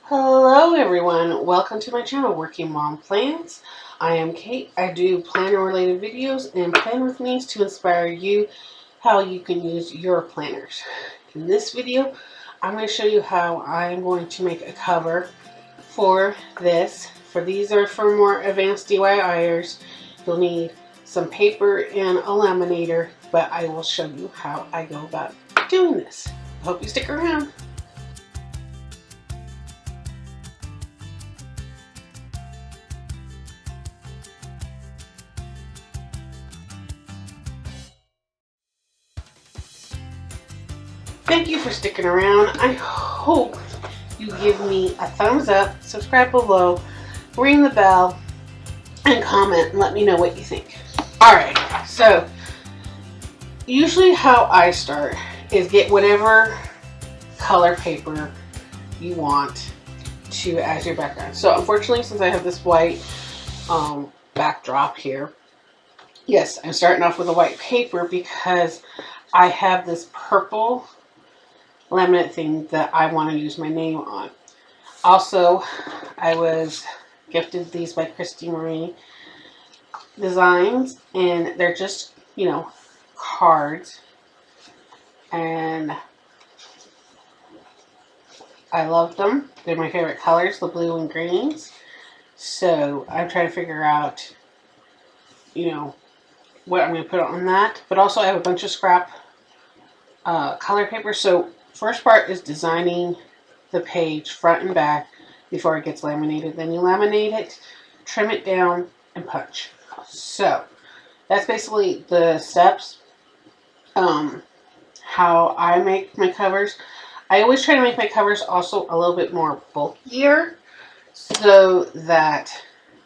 Hello everyone, welcome to my channel, Working Mom Plans. I am Kate. I do planner related videos and plan with me to inspire you how you can use your planners. In this video, I'm going to show you how I'm going to make a cover for this. These are for more advanced DIYers. You'll need some paper and a laminator, but I will show you how I go about doing this. I hope you stick around. Thank you for sticking around. I hope you give me a thumbs up, subscribe below, ring the bell, and comment and let me know what you think. Alright, so usually how I start is get whatever color paper you want to as your background. So unfortunately, since I have this white backdrop here, yes, I'm starting off with a white paper because I have this purple laminate thing that I want to use my name on. Also, I was gifted these by Christy Marie Designs, and they're just, you know, cards, and I love them. They're my favorite colors, the blue and greens. So I'm trying to figure out, you know, what I'm going to put on that. But also I have a bunch of scrap color paper. So first part is designing the page front and back before it gets laminated. Then you laminate it, trim it down, and punch. So that's basically the steps. How I make my covers. I always try to make my covers also a little bit more bulkier so that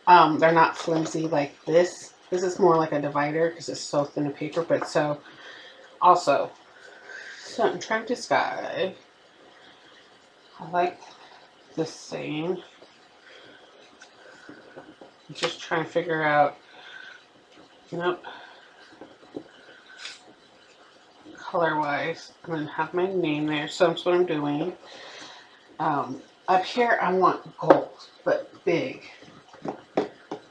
they're not flimsy like this. This is more like a divider because it's so thin of paper, but so also. So I'm trying to decide. I like the same. I'm just trying to figure out, nope, color wise, and then have my name there. So that's what I'm doing. Up here I want gold, but big.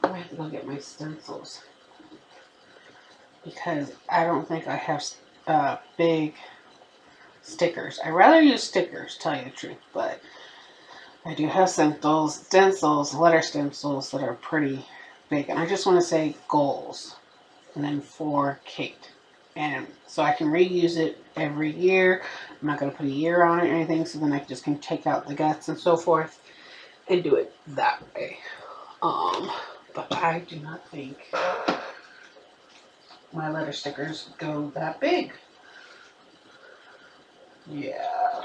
I have to go get my stencils because I don't think I have big stickers. I rather use stickers, tell you the truth, but I do have stencils, letter stencils that are pretty big, and I just want to say goals, and then for Kate, and so I can reuse it every year. I'm not going to put a year on it or anything, so then I just can take out the guts and so forth and do it that way. But I do not think my letter stickers go that big. Yeah.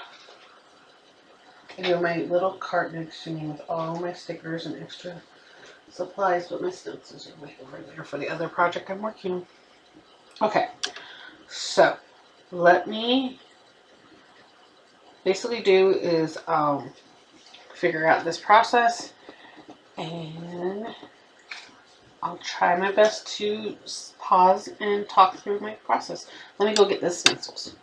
I have my little cart next to me with all my stickers and extra supplies, but my stencils are way over there for the other project I'm working on. Okay, so let me basically do is figure out this process, and I'll try my best to pause and talk through my process. Let me go get the stencils.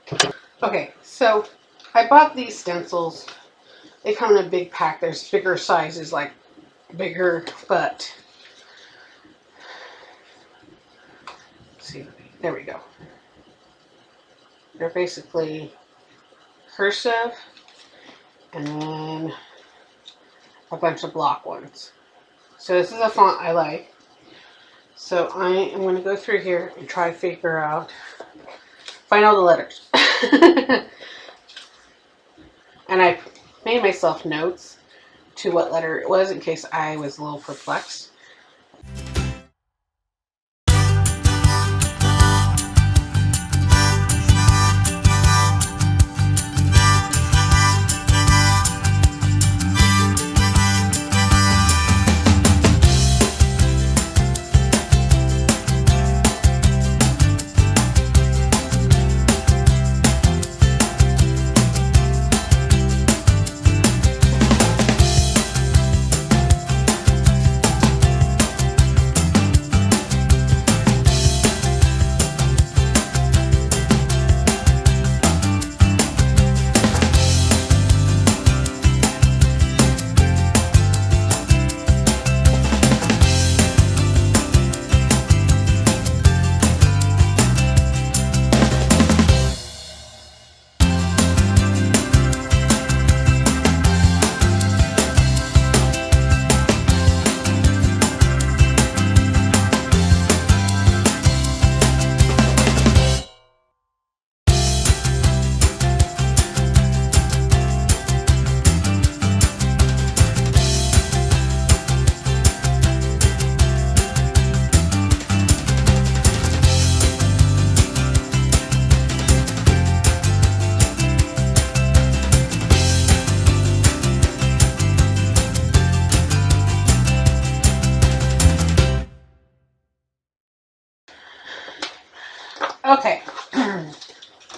Okay, so I bought these stencils. They come in a big pack. There's bigger sizes, like bigger, but see, there we go. They're basically cursive and then a bunch of block ones. So this is a font I like. So I am going to go through here and try to figure out, find all the letters. And I made myself notes to what letter it was in case I was a little perplexed. Okay.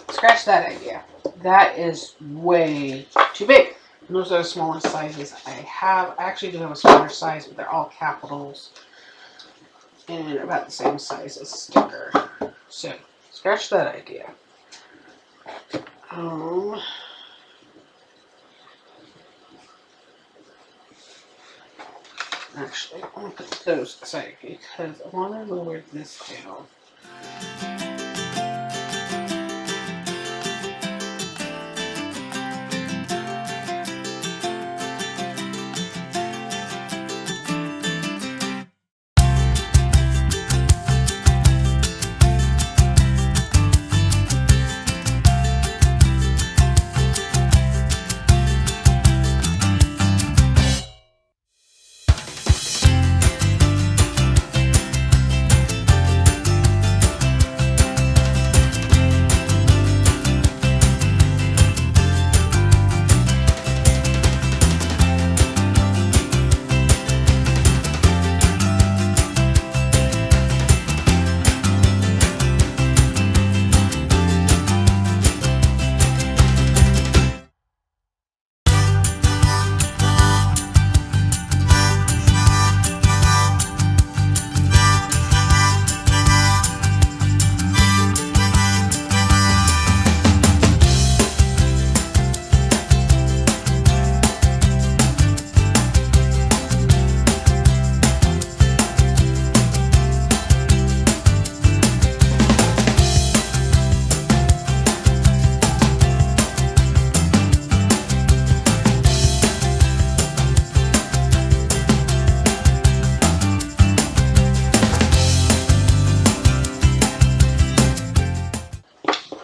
Scratch that idea. That is way too big. Those are the smallest sizes I have. I actually do have a smaller size, but they're all capitals and about the same size as a sticker. So, scratch that idea. Actually, I'm going to put those aside because I want to lower this down.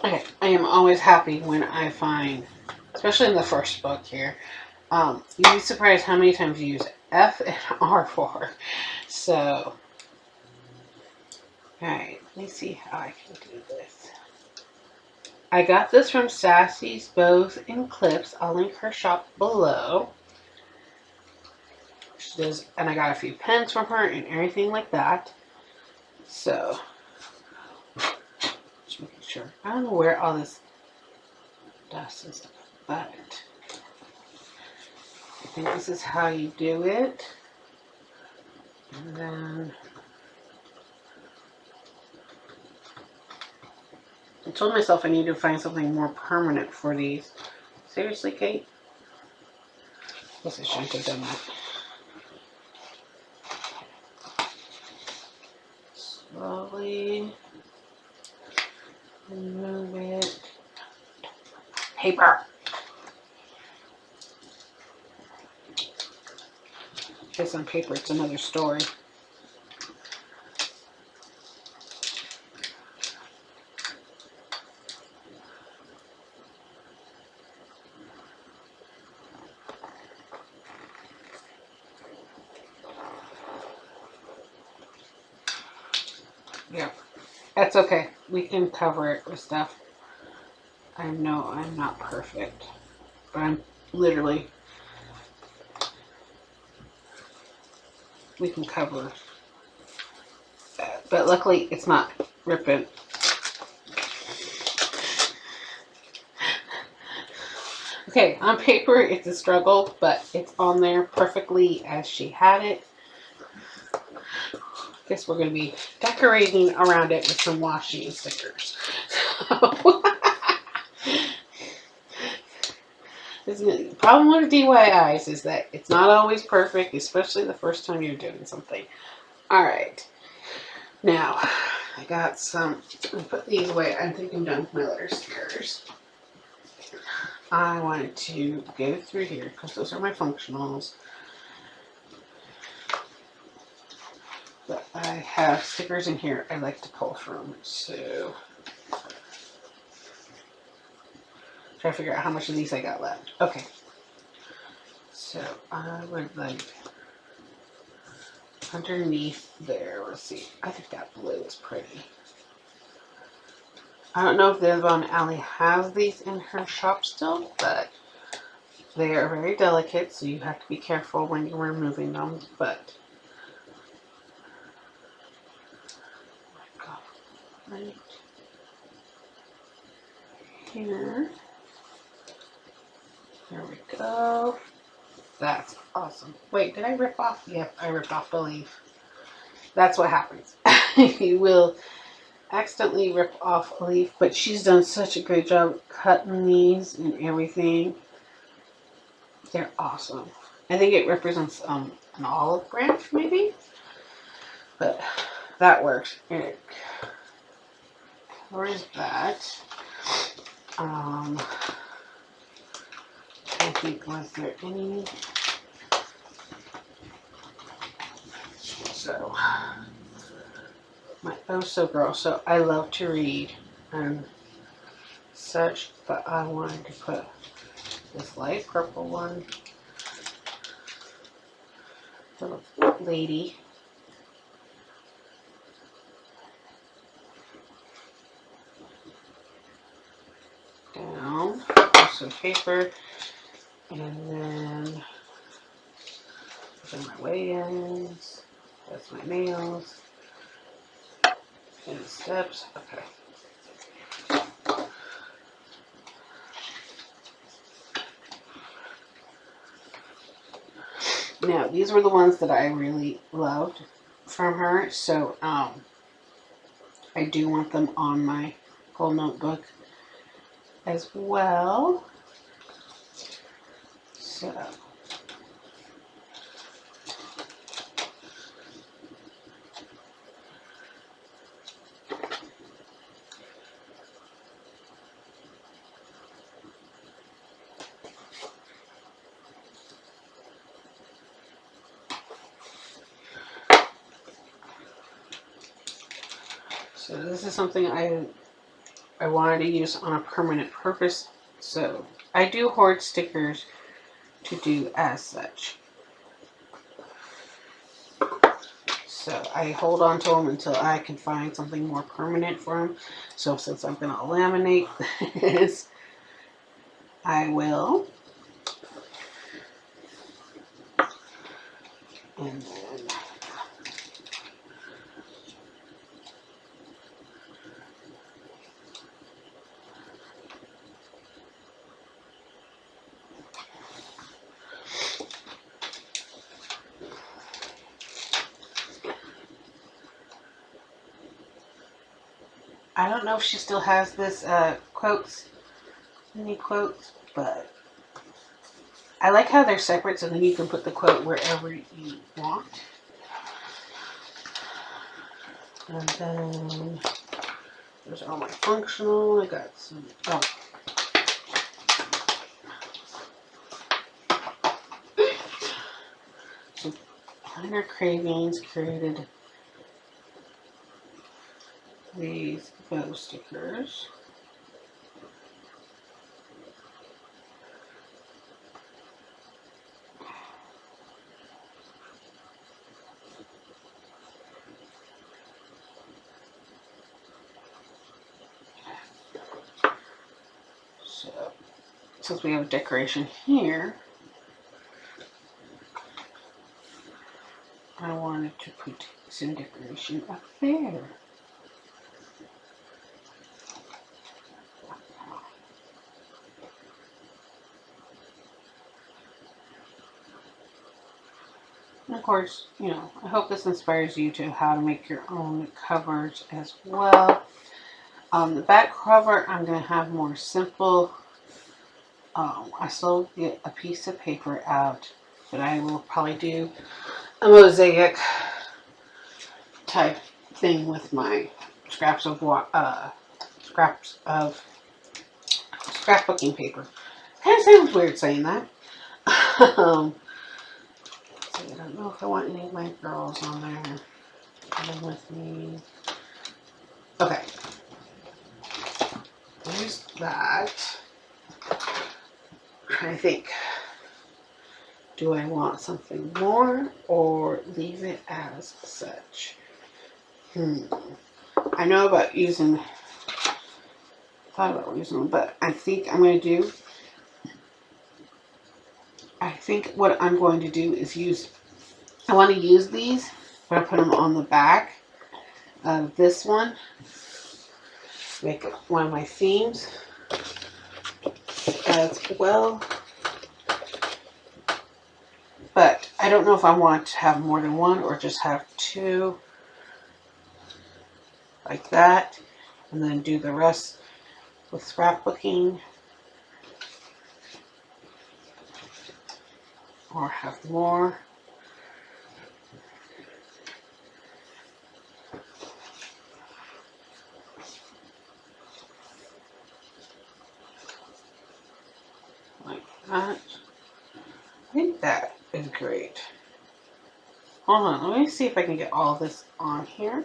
Okay, I am always happy when I find, especially in the first book here, you'd be surprised how many times you use F and R4. So, alright, let me see how I can do this. I got this from Sassy's Bows and Clips. I'll link her shop below. She does, and I got a few pens from her and everything like that. So, just making sure. I don't know where all this dust and stuff, but I think this is how you do it. And then I told myself I need to find something more permanent for these. Seriously, Kate? I guess I shouldn't have done that. Slowly remove it. Paper. Because on paper it's another story. Yeah, that's okay. We can cover it with stuff. I know I'm not perfect, but I'm literally, we can cover that. But luckily it's not ripping. Okay, on paper it's a struggle, but it's on there perfectly as she had it. Guess we're going to be decorating around it with some washi stickers. The problem with DIYs is that it's not always perfect, especially the first time you're doing something. Alright, now I got some, I'm going to put these away. I think I'm done with my letter stickers. I wanted to go through here because those are my functionals. But I have stickers in here I like to pull from, so try to figure out how much of these I got left. Okay, so I would like underneath there, let's see, I think that blue is pretty. I don't know if the Von Alley has these in her shop still, but they are very delicate, so you have to be careful when you're removing them, but right. here. There we go. That's awesome. Wait, did I rip off? Yep, I ripped off the leaf. That's what happens. You will accidentally rip off a leaf, but she's done such a great job cutting these and everything. They're awesome. I think it represents an olive branch, maybe, but that works. It covers that. I think, was there any? So, my oh so girl. So I love to read and such, but I wanted to put this light purple one for the lady. Down, some paper, and then those are my weigh-ins. That's my nails and steps. Okay. Now, these were the ones that I really loved from her, so I do want them on my whole notebook as well. So, this is something I wanted to use on a permanent purpose. So I do hoard stickers to do as such. So I hold on to them until I can find something more permanent for them. So since I'm going to laminate this, I will. And then I don't know if she still has this mini quotes, but I like how they're separate, so then you can put the quote wherever you want. And then there's all my functional. I got some, some Minor Cravings created these bow stickers. So, since we have a decoration here, I wanted to put some decoration up there. And of course, you know, I hope this inspires you to how to make your own covers as well. The back cover, I'm going to have more simple. I still get a piece of paper out, but I will probably do a mosaic type thing with my scraps of scrapbooking paper. Kind of sounds weird saying that. I don't know if I want any of my girls on there coming with me. Okay. There's that. I'm trying to think. Do I want something more or leave it as such? I know about using, thought about using them, but I think I'm going to do, I think what I'm going to do is use, I want to use these, but I put them on the back of this one, make it one of my themes. as well. But I don't know if I want to have more than one or just have two like that, and then do the rest with scrapbooking, or have more. Like that. I think that is great. Hold on, let me see if I can get all this on here.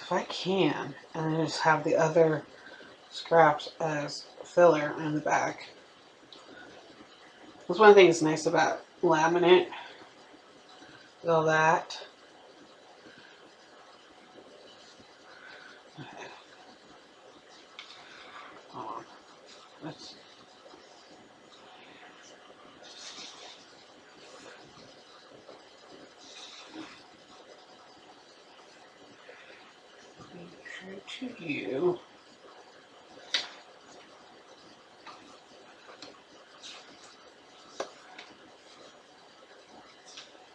If I can, and then just have the other scraps as filler in the back. That's one thing that's nice about laminate. All that. Okay. Hold on. Let's. Show to you.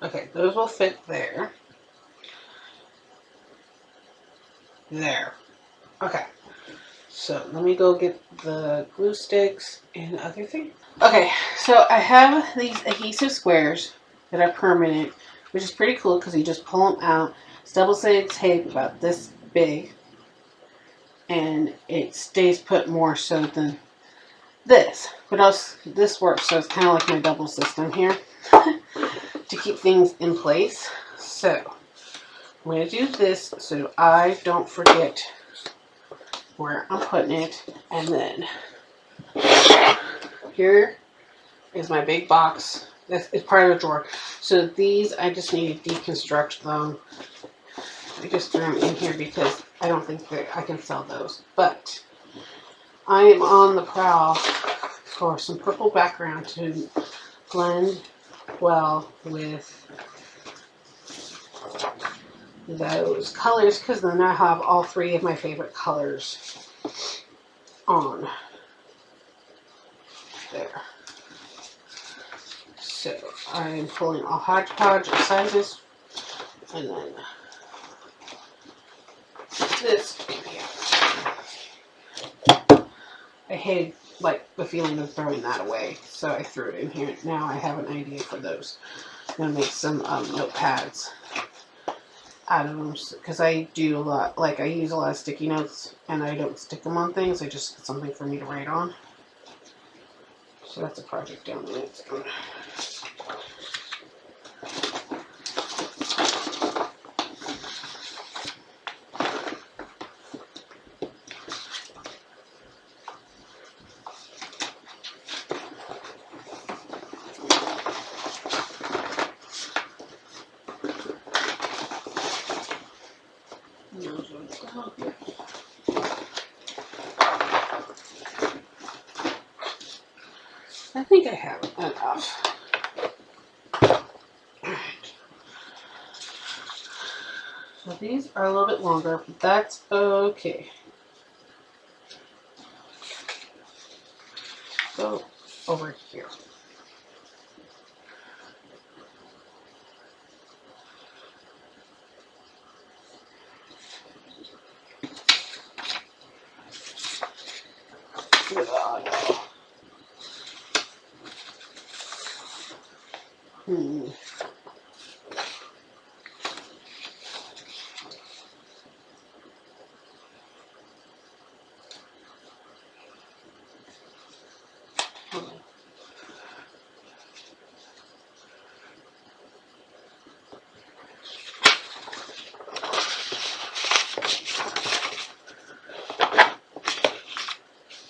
Okay, those will fit there. There. Okay. So let me go get the glue sticks and other thing. Okay, so I have these adhesive squares that are permanent, which is pretty cool because you just pull them out. It's double-sided tape about this big, and it stays put more so than this. But also, this works, so it's kind of like my double system here to keep things in place. So I'm going to do this so I don't forget where I'm putting it. And then here is my big box. It's part of a drawer. So these, I just need to deconstruct them. I just threw them in here because I don't think that I can sell those. But I am on the prowl for some purple background to blend well with those colors, because then I have all three of my favorite colors on there. So I'm pulling a hodgepodge of sizes, and then this. I hated like the feeling of throwing that away, so I threw it in here. Now I have an idea for those. I'm gonna make some notepads out of them, because I do a lot, like I use a lot of sticky notes and I don't stick them on things. I just get something for me to write on. So that's a project down the its own. I think I have enough. So these are a little bit longer, but that's okay. Go over here.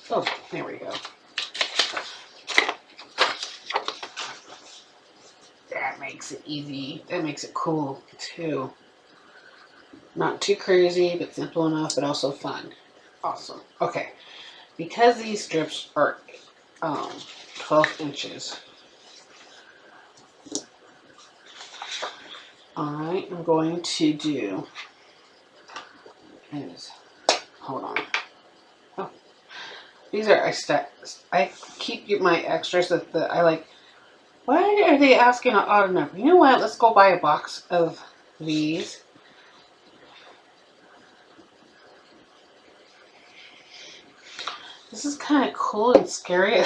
Oh, there we go. That makes it easy. That makes it cool, too. Not too crazy, but simple enough, but also fun. Awesome. Okay. Because these strips are 12 inches, I am going to do is, hold on. Oh, these are, I keep my extras that I like. Why are they asking an odd number? You know what? Let's go buy a box of these. This is kind of cool and scary.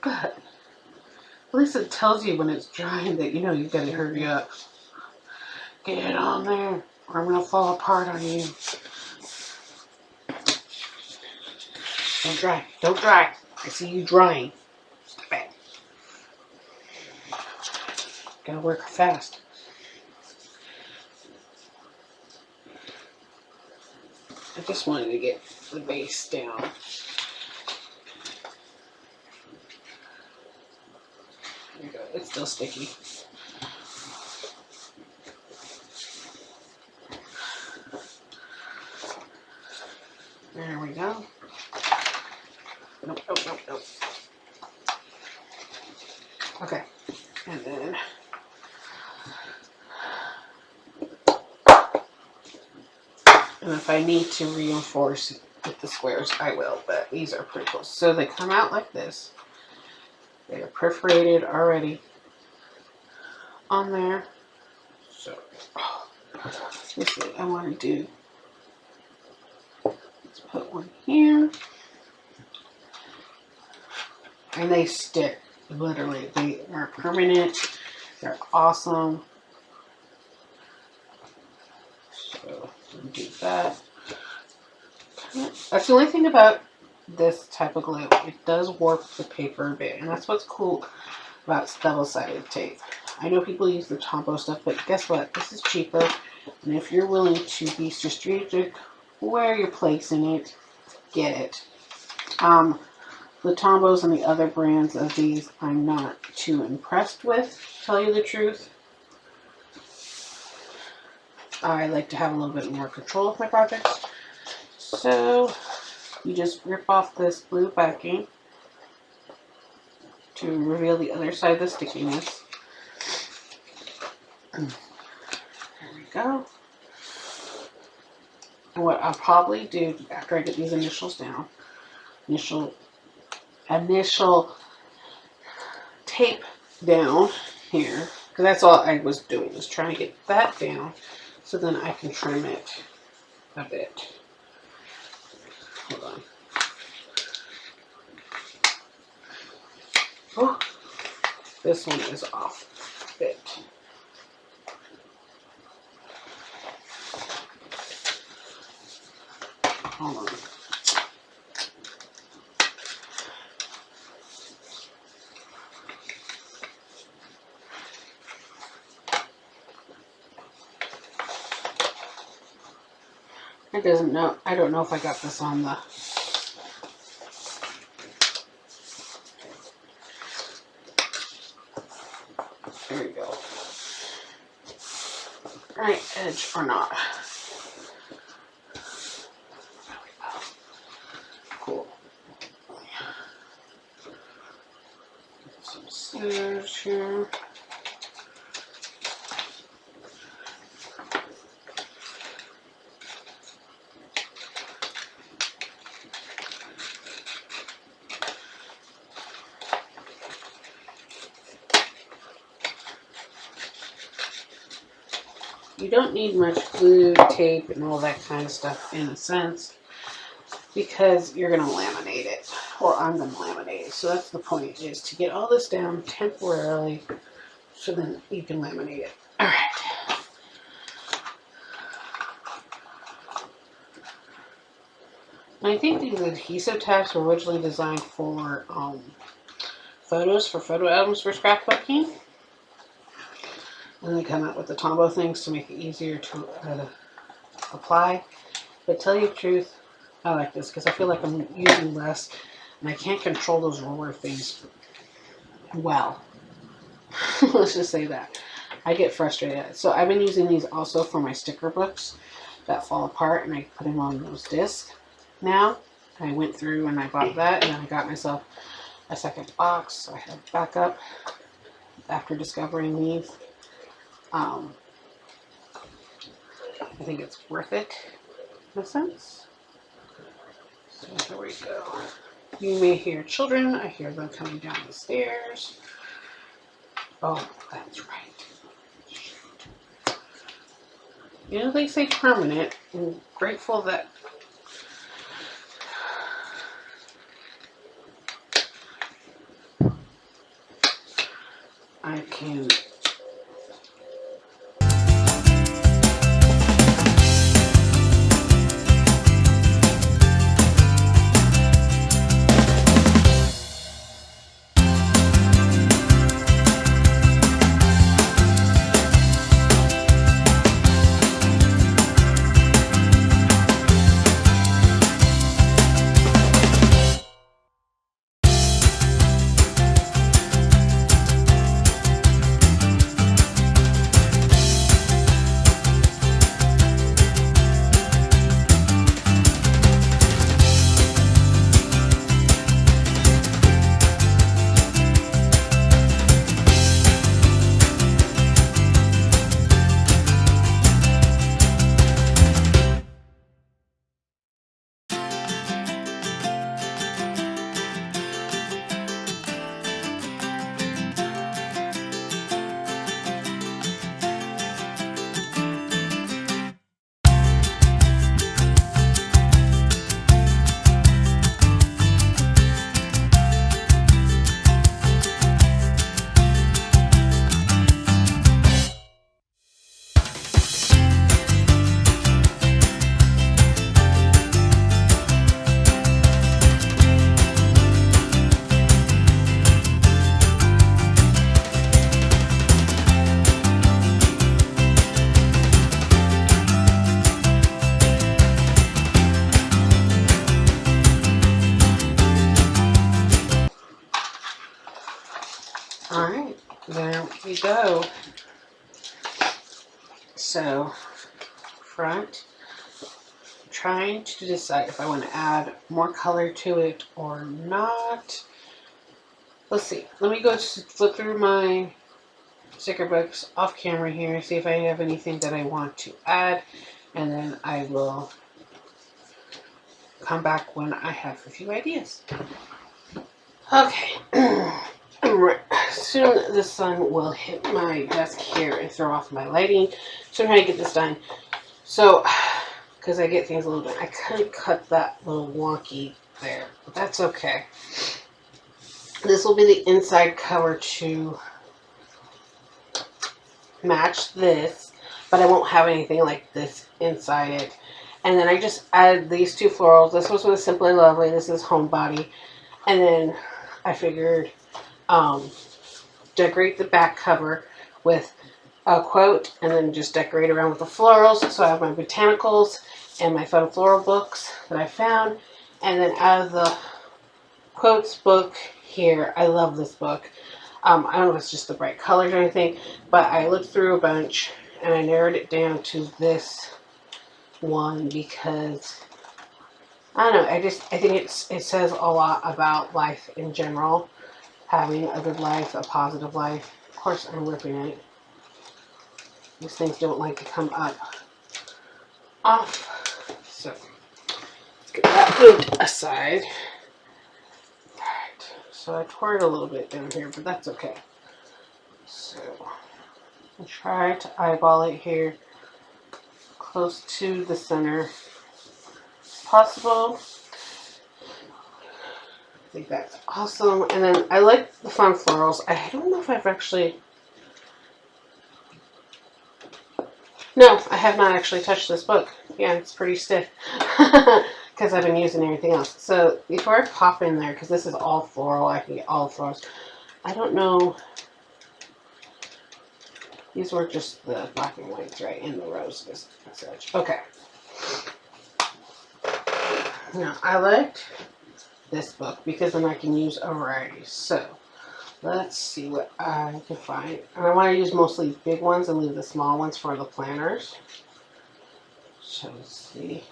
But at least it tells you when it's drying that, you know, you gotta hurry up. Get it on there or I'm gonna fall apart on you. Don't dry. Don't dry. I see you drying. Stop it. Gotta work fast. I just wanted to get the base down. There you go. It's still sticky. There we go. Nope, nope, nope, nope. Okay. And then if I need to reinforce with the squares, I will, but these are pretty cool. So they come out like this. They are perforated already on there. So, let's see, I want to do, let's put one here. And they stick, literally. They are permanent. They're awesome. So, do that. That's the only thing about this type of glue. It does warp the paper a bit, and that's what's cool about double-sided tape. I know people use the Tombow stuff, but guess what? This is cheaper, and if you're willing to be strategic where you're placing it, get it. The Tombows and the other brands of these, I'm not too impressed with, to tell you the truth. I like to have a little bit more control of my projects. So you just rip off this blue backing to reveal the other side of the stickiness. There we go. And what I'll probably do after I get these initials down, initial tape down here, because that's all I was doing, was trying to get that down so then I can trim it a bit. Hold on. Oh, this one is off a bit. Hold on. It doesn't know. I don't know if I got this on the. There you go. Right edge or not. There we go. Cool. Some scissors here. You don't need much glue, tape, and all that kind of stuff in a sense, because you're going to laminate it, or I'm going to laminate it. So that's the point, is to get all this down temporarily so then you can laminate it. All right. And I think these adhesive tabs were originally designed for photos, for photo albums for scrapbooking. And they come out with the Tombow things to make it easier to apply. But tell you the truth, I like this because I feel like I'm using less and I can't control those roller things well. Let's just say that. I get frustrated. So I've been using these also for my sticker books that fall apart, and I put them on those discs now. I went through and I bought that, and then I got myself a second box, so I have backup after discovering these. I think it's worth it in a sense. So here we go. You may hear children. I hear them coming down the stairs. Oh, that's right. Shoot. You know, they say permanent. I'm grateful that I can. All right, there we go. So, front, trying to decide if I want to add more color to it or not. Let's see. Let me go flip through my sticker books off camera here, see if I have anything that I want to add, and then I will come back when I have a few ideas. Okay. Soon the sun will hit my desk here and throw off my lighting. So I'm trying to get this done. So, because I get things a little bit, I kind of cut that little wonky there, but that's okay. This will be the inside cover to match this, but I won't have anything like this inside it. And then I just added these two florals. This was with Simply Lovely. This is Homebody. And then I figured decorate the back cover with a quote, and then just decorate around with the florals. So I have my botanicals and my fun floral books that I found. And then out of the quotes book here, I love this book. I don't know if it's just the bright colors or anything, but I looked through a bunch and I narrowed it down to this one because I don't know, I think it says a lot about life in general, having a good life, a positive life. Of course, I'm ripping it. These things don't like to come up off, so let's get that moved aside. Alright, so I tore it a little bit down here, but that's okay. So I'll try to eyeball it here close to the center as possible. I think that's awesome. And then I like the fun florals. I don't know if I've actually... No, I have not actually touched this book. Yeah, it's pretty stiff because I've been using everything else. So before I pop in there, because this is all floral, I can get all florals. I don't know. These were just the black and whites, right? And the roses and such. Okay. Now, I liked this book because then I can use a variety. So, let's see what I can find. And I want to use mostly big ones and leave the small ones for the planners. So, let's see.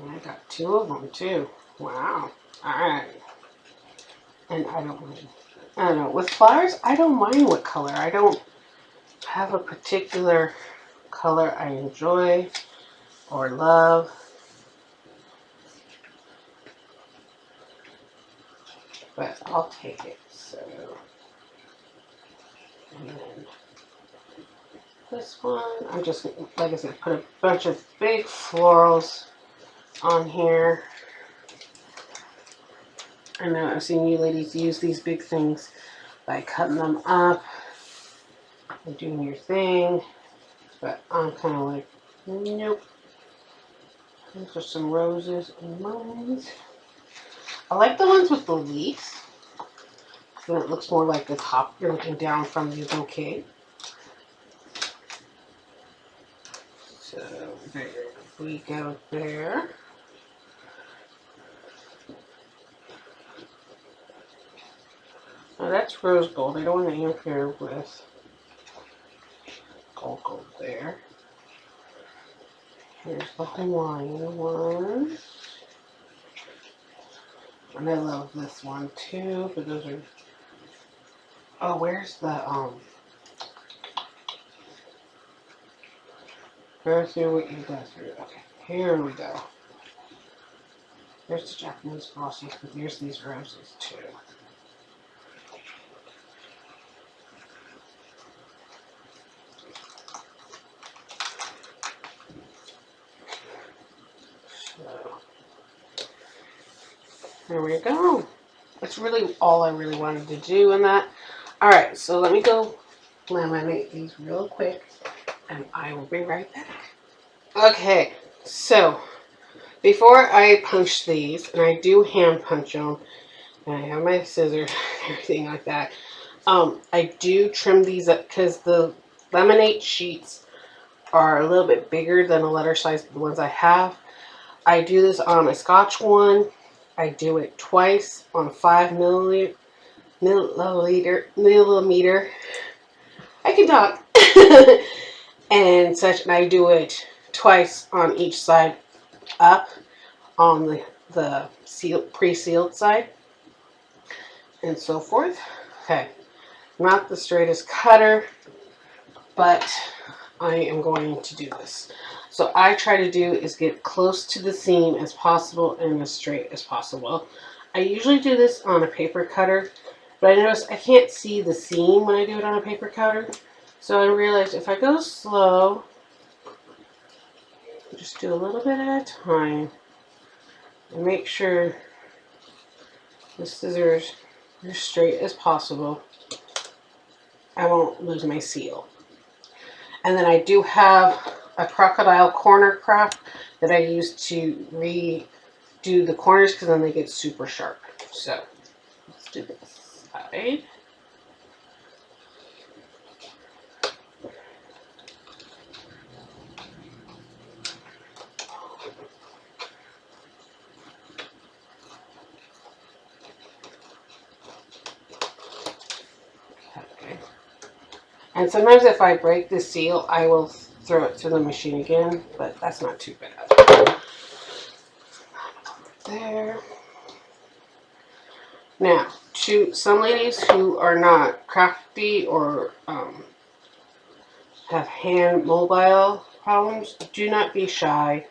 And I got 2 of them too. Wow. Alright. And I don't know. With flowers, I don't mind what color. I don't have a particular color I enjoy or love. But I'll take it. So, and then this one, I'm just, like I said, put a bunch of big florals on here. I know I've seen you ladies use these big things by cutting them up and doing your thing, but I'm kind of like, nope. These are some roses and moons. I like the ones with the leaves. Then it looks more like the top. You're looking down from the bouquet. So there we go there. Now that's rose gold. I don't want to interfere with gold there. Here's the Hawaiian one. And I love this one too, but those are, oh, where's the, go through what you go through. Okay, here we go. There's the Japanese glossies, but there's these roses too. There we go. That's really all I really wanted to do in that. Alright, so let me go laminate these real quick and I will be right back. Okay, so before I punch these, and I do hand punch them, and I have my scissors and everything like that, I do trim these up because the laminate sheets are a little bit bigger than the letter size of the ones I have. I do this on a Scotch one. I do it twice on 5 millimeter. I can talk. And such, and I do it twice on each side up on the pre-sealed side and so forth. Okay, not the straightest cutter, but I am going to do this. So I try to do is get close to the seam as possible and as straight as possible. I usually do this on a paper cutter, but I notice I can't see the seam when I do it on a paper cutter. So I realized if I go slow, just do a little bit at a time and make sure the scissors are as straight as possible. I won't lose my seal. And then I do have a crocodile corner craft that I use to redo the corners because then they get super sharp. So let's do this side. Okay. And sometimes if I break the seal, I will throw it through the machine again, but that's not too bad. There. Now, to some ladies who are not crafty or have hand mobile problems, do not be shy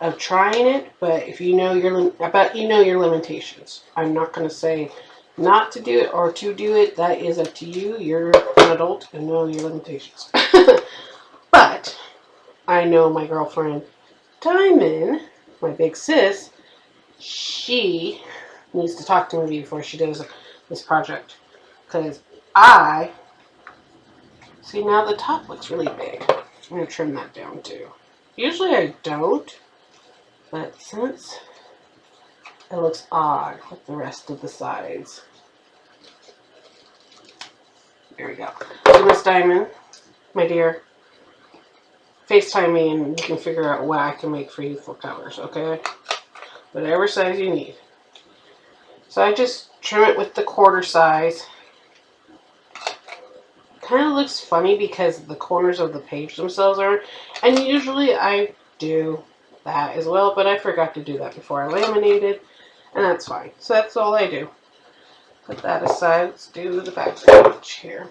of trying it. But if you know your limitations. I'm not going to say not to do it or to do it. That is up to you. You're an adult and know your limitations. But I know my girlfriend Diamond, my big sis, she needs to talk to me before she does this project. Because see, now the top looks really big. I'm going to trim that down too. Usually I don't, but since it looks odd with the rest of the sides. There we go. So Miss Diamond, my dear, FaceTime me and you can figure out what I can make for you for colors, okay? Whatever size you need. So I just trim it with the quarter size. Kind of looks funny because the corners of the page themselves are, and usually I do that as well, but I forgot to do that before I laminated, and that's fine. So that's all I do. Put that aside. Let's do the back page here.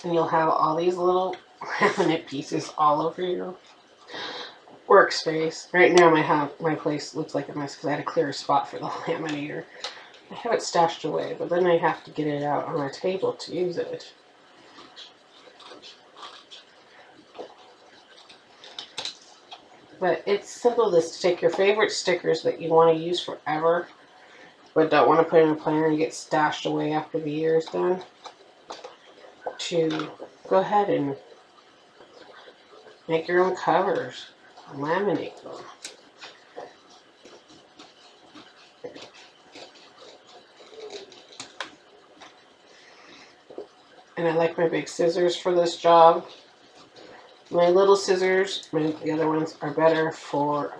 And you'll have all these little laminate pieces all over your workspace. Right now my place looks like a mess because I had to clear a spot for the laminator. I have it stashed away, but then I have to get it out on my table to use it. But it's simple this to take your favorite stickers that you want to use forever, but don't want to put in a planner and get stashed away after the year is done, to go ahead and make your own covers, laminate them. And I like my big scissors for this job. My little scissors, the other ones are better for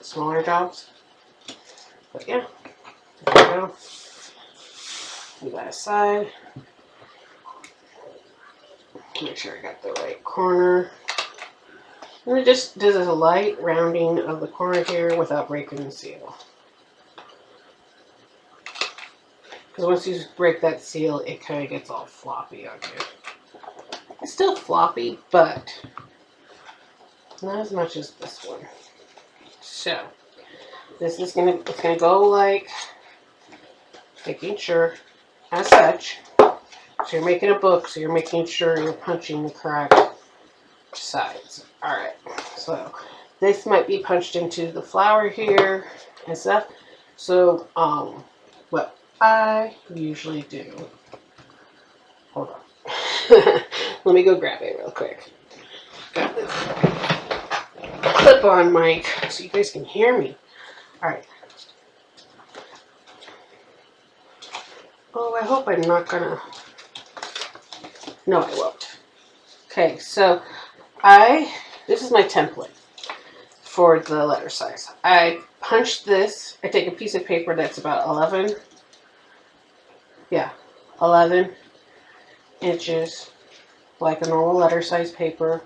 smaller jobs. But yeah, there we go. Move that aside. Make sure I got the right corner. And it just does a light rounding of the corner here without breaking the seal. Because once you break that seal, it kind of gets all floppy on you. It's still floppy, but not as much as this one. So this is it's gonna go like, making sure as such. So you're making a book, so you're making sure you're punching the correct sides. All right. So this might be punched into the flower here and stuff. So what I usually do. Hold on. Let me go grab it real quick. Got this clip-on mic so you guys can hear me. Alright. Oh, I hope I'm not gonna... No, I won't. Okay, so this is my template for the letter size. I punch this. I take a piece of paper that's about 11 inches, like a normal letter size paper,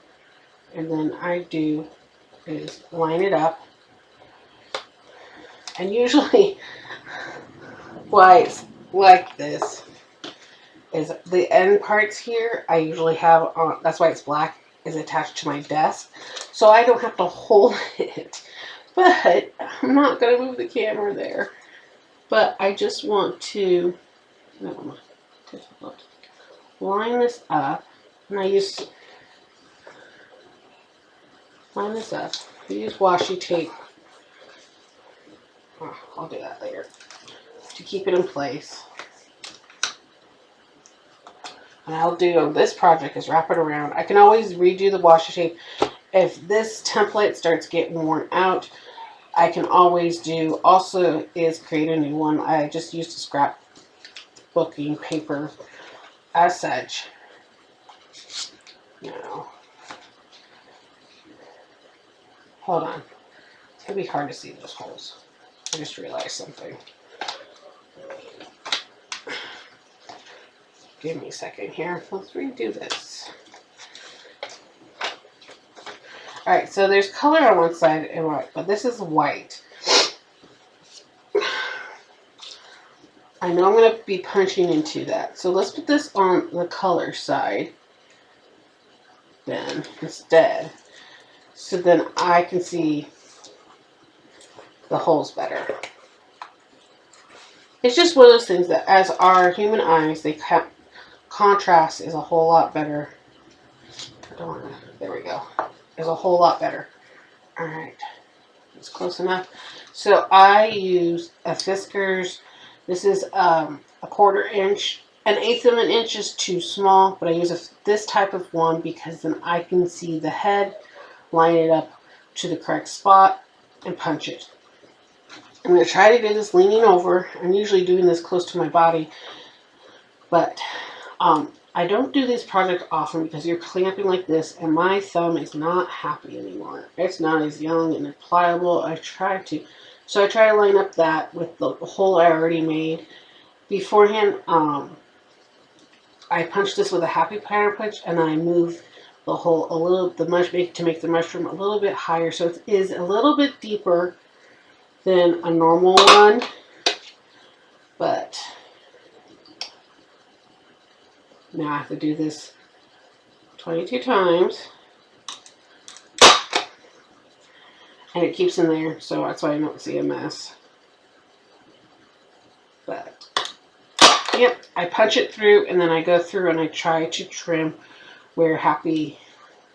and then I do is line it up. And usually why it's like this is the end parts here I usually have on, that's why it's black, is attached to my desk, so I don't have to hold it. But I'm not going to move the camera there, but I just want to line this up, and I use line this up. I use washi tape. Oh, I'll do that later to keep it in place. And I'll do on this project is wrap it around. I can always redo the washi tape. If this template starts getting worn out, I can always do also is create a new one. I just used a scrap booking paper as such. No. Hold on. It's going to be hard to see those holes. I just realized something. Give me a second here. Let's redo this. Alright, so there's color on one side and white, but this is white. I know I'm going to be punching into that. So let's put this on the color side then instead. So then I can see the holes better. It's just one of those things that as our human eyes, contrast is a whole lot better. There we go. Is a whole lot better. Alright. It's close enough. So I use a Fiskars. This is a 1/4 inch. An 1/8 of an inch is too small, but I use this type of one because then I can see the head, line it up to the correct spot, and punch it. I'm going to try to do this leaning over. I'm usually doing this close to my body, but I don't do this project often because you're clamping like this and my thumb is not happy anymore. It's not as young and pliable. So I try to line up that with the hole I already made. Beforehand, I punch this with a happy pattern punch and I move the hole a little, to make the mushroom a little bit higher. So it is a little bit deeper than a normal one, but now I have to do this 22 times. And it keeps in there, so that's why I don't see a mess. But, yep, I punch it through and then I go through and I try to trim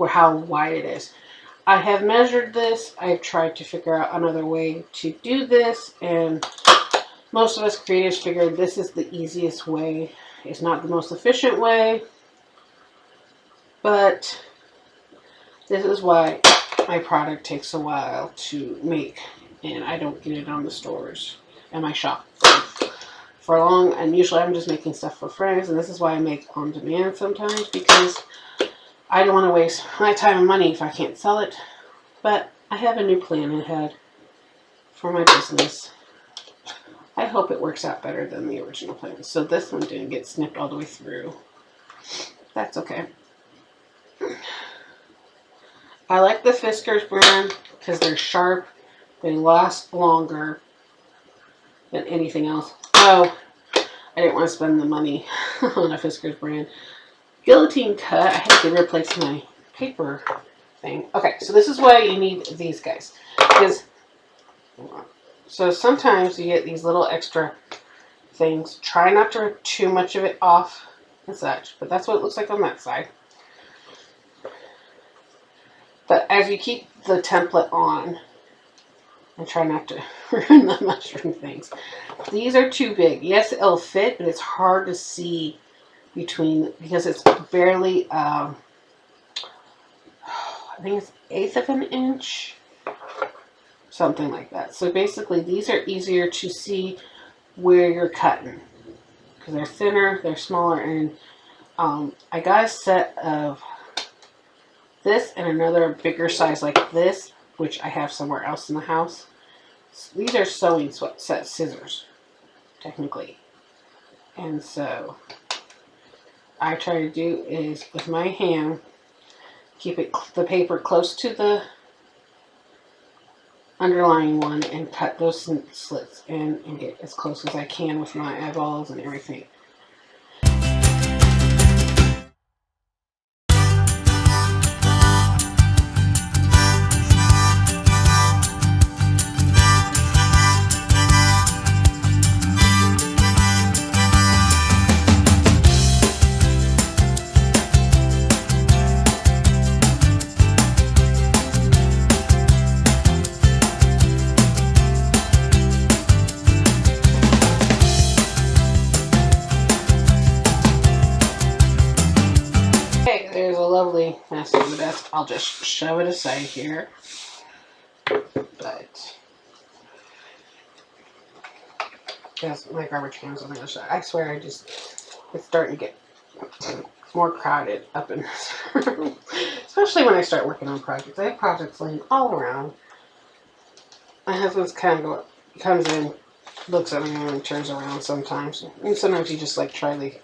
how wide it is. I have measured this. I've tried to figure out another way to do this, and most of us creators figured this is the easiest way. It's not the most efficient way, but this is why my product takes a while to make, and I don't get it on the stores and my shop for long. And usually I'm just making stuff for friends, and this is why I make on demand sometimes, because I don't want to waste my time and money if I can't sell it. But I have a new plan ahead for my business. I hope it works out better than the original plan. So this one didn't get snipped all the way through. That's okay. I like the Fiskars brand because they're sharp. They last longer than anything else. Oh, I didn't want to spend the money on a Fiskars brand. Guillotine cut. I had to replace my paper thing. Okay, so this is why you need these guys. So sometimes you get these little extra things. Try not to rip too much of it off and such, but that's what it looks like on that side. But as you keep the template on, and try not to ruin the mushroom things. These are too big. Yes, it'll fit, but it's hard to see between, because it's barely, I think it's 1/8 of an inch, something like that. So basically these are easier to see where you're cutting because they're thinner, they're smaller, and I got a set of this and another bigger size like this, which I have somewhere else in the house. These are sewing set scissors, technically. And so I try to do is with my hand keep the paper close to the underlying one and cut those slits in and get as close as I can with my eyeballs and everything. There's a lovely mess on the desk. I'll just shove it aside here. But there's my garbage cans on the other side. I swear it's starting to get more crowded up in this room. Especially when I start working on projects. I have projects laying all around. My husband's comes in, looks at me and turns around sometimes. And sometimes he just like try the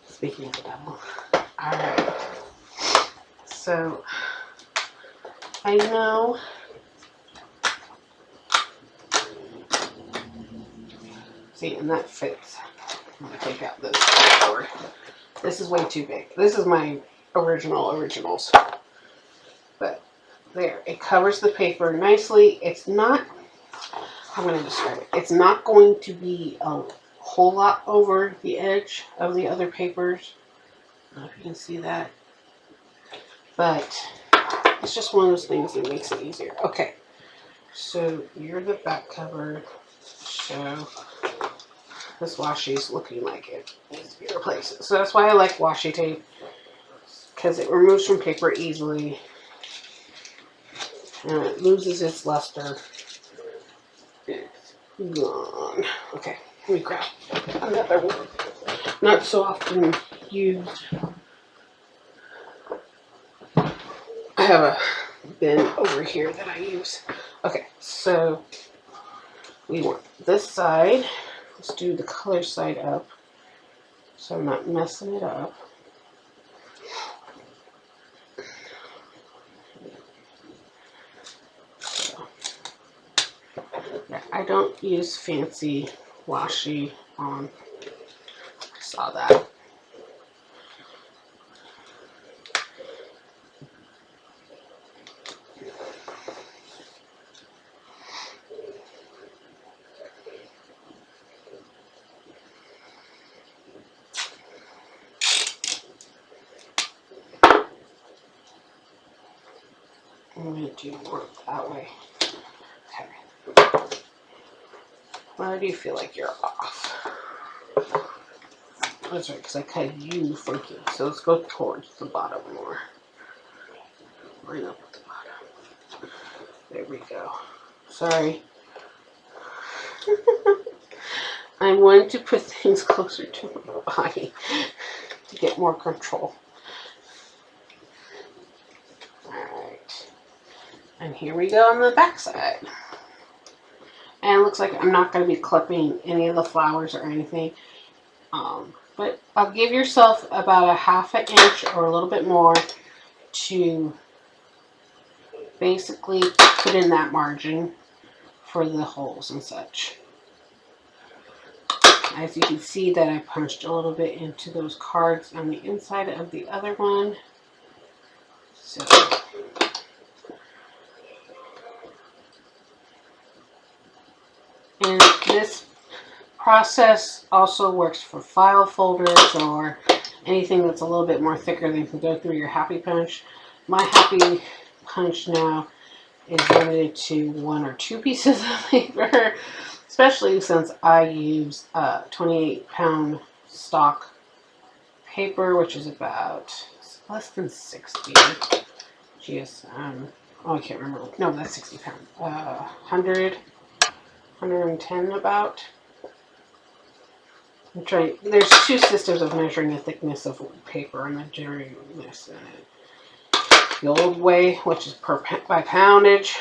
Speaking of the devil. Alright. So, I know see, and that fits. I'm going to take out this board. This is way too big. This is my originals. But there, it covers the paper nicely. It's not, I'm going to describe it. It's not going to be a whole lot over the edge of the other papers. I don't know if you can see that. But it's just one of those things that makes it easier. Okay, so you're the back cover. So this washi is looking like it needs to be replaced. So that's why I like washi tape, because it removes from paper easily and it loses its luster. Gone. Okay, let me grab another one. Not so often used. I have a bin over here that I use. Okay, so we want this side. Let's do the color side up so I'm not messing it up. So, yeah, I don't use fancy washi on. I saw that. I'm going to do more that way. Okay. Why do you feel like you're off? That's right, because I cut you funky. So let's go towards the bottom more. Line up at the bottom. There we go. Sorry. I'm going to put things closer to my body to get more control. Alright. And here we go on the back side. And it looks like I'm not going to be clipping any of the flowers or anything. But I'll give yourself about a ½ an inch or a little bit more to basically put in that margin for the holes and such. As you can see that I punched a little bit into those cards on the inside of the other one. So and this process also works for file folders or anything that's a little bit more thicker than can go through your Happy Punch. My Happy Punch now is limited to 1 or 2 pieces of paper, especially since I use 28-pound stock paper, which is about less than 60 GSM. Oh, I can't remember. No, that's 60 pounds. 100, 110 about. I'm trying. There's 2 systems of measuring the thickness of paper and measuring this in it. The old way, which is by poundage.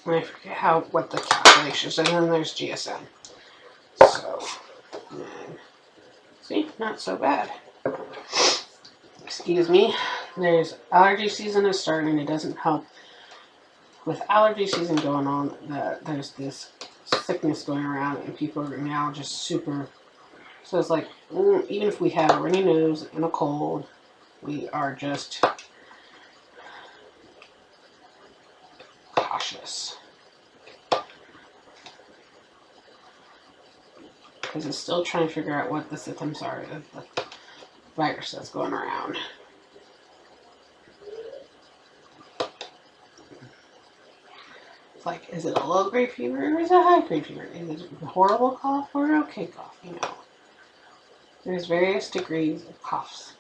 And I forget what the calculations. And then there's GSM. So, see, not so bad. Excuse me. There's allergy season is starting. It doesn't help with allergy season going on that there's this sickness going around and people are now just super. So it's like, even if we have a runny nose and a cold, we are just cautious. Because it's still trying to figure out what the symptoms are of the virus that's going around. It's like, is it a low-grade fever or is it a high-grade fever? Is it a horrible cough or an okay cough? You know, there's various degrees of coughs.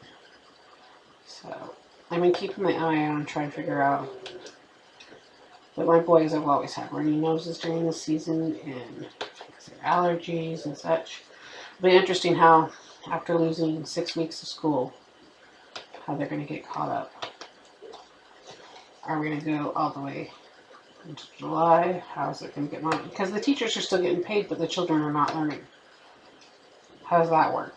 So I've been keeping my eye on trying to figure out. But my boys have always had runny noses during the season and because of allergies and such. It'll be interesting how, after losing 6 weeks of school, how they're going to get caught up. Are we going to go all the way into July? How is it going to get money? Because the teachers are still getting paid, but the children are not learning. How does that work?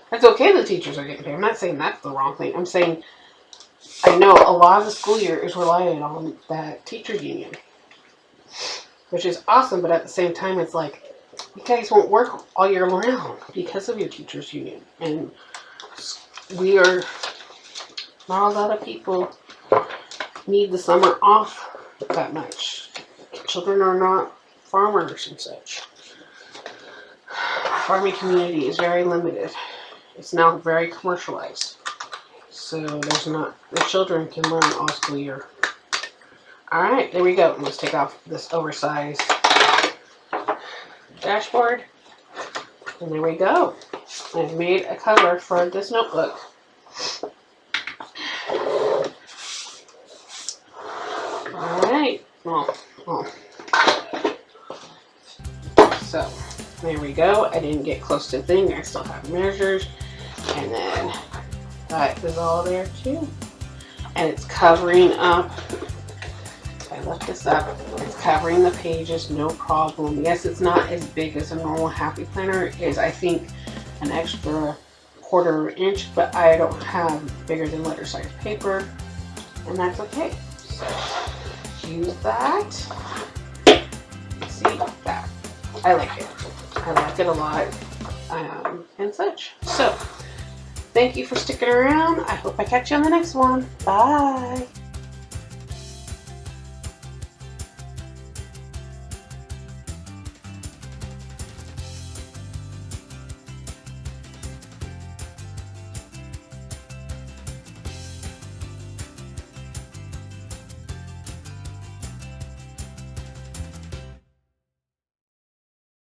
It's okay the teachers are getting paid. I'm not saying that's the wrong thing. I'm saying I know a lot of the school year is relying on that teacher union, which is awesome, but at the same time, it's like, you guys won't work all year round because of your teachers union. And we are, not a lot of people need the summer off that much. Children are not farmers and such. Farming community is very limited. It's now very commercialized. So there's not, the children can learn all school year. Alright, there we go. Let's take off this oversized dashboard. And there we go. I've made a cover for this notebook. Alright, There we go. I didn't get close to the thing. I still have measures. And then that is all there too. And it's covering up. I left this up. It's covering the pages, no problem. Yes, it's not as big as a normal Happy Planner. It is, I think, an extra 1/4 inch, but I don't have bigger than letter size paper, and that's okay. So use that. See that? I like it. I like it a lot, and such. So thank you for sticking around. I hope I catch you on the next one. Bye.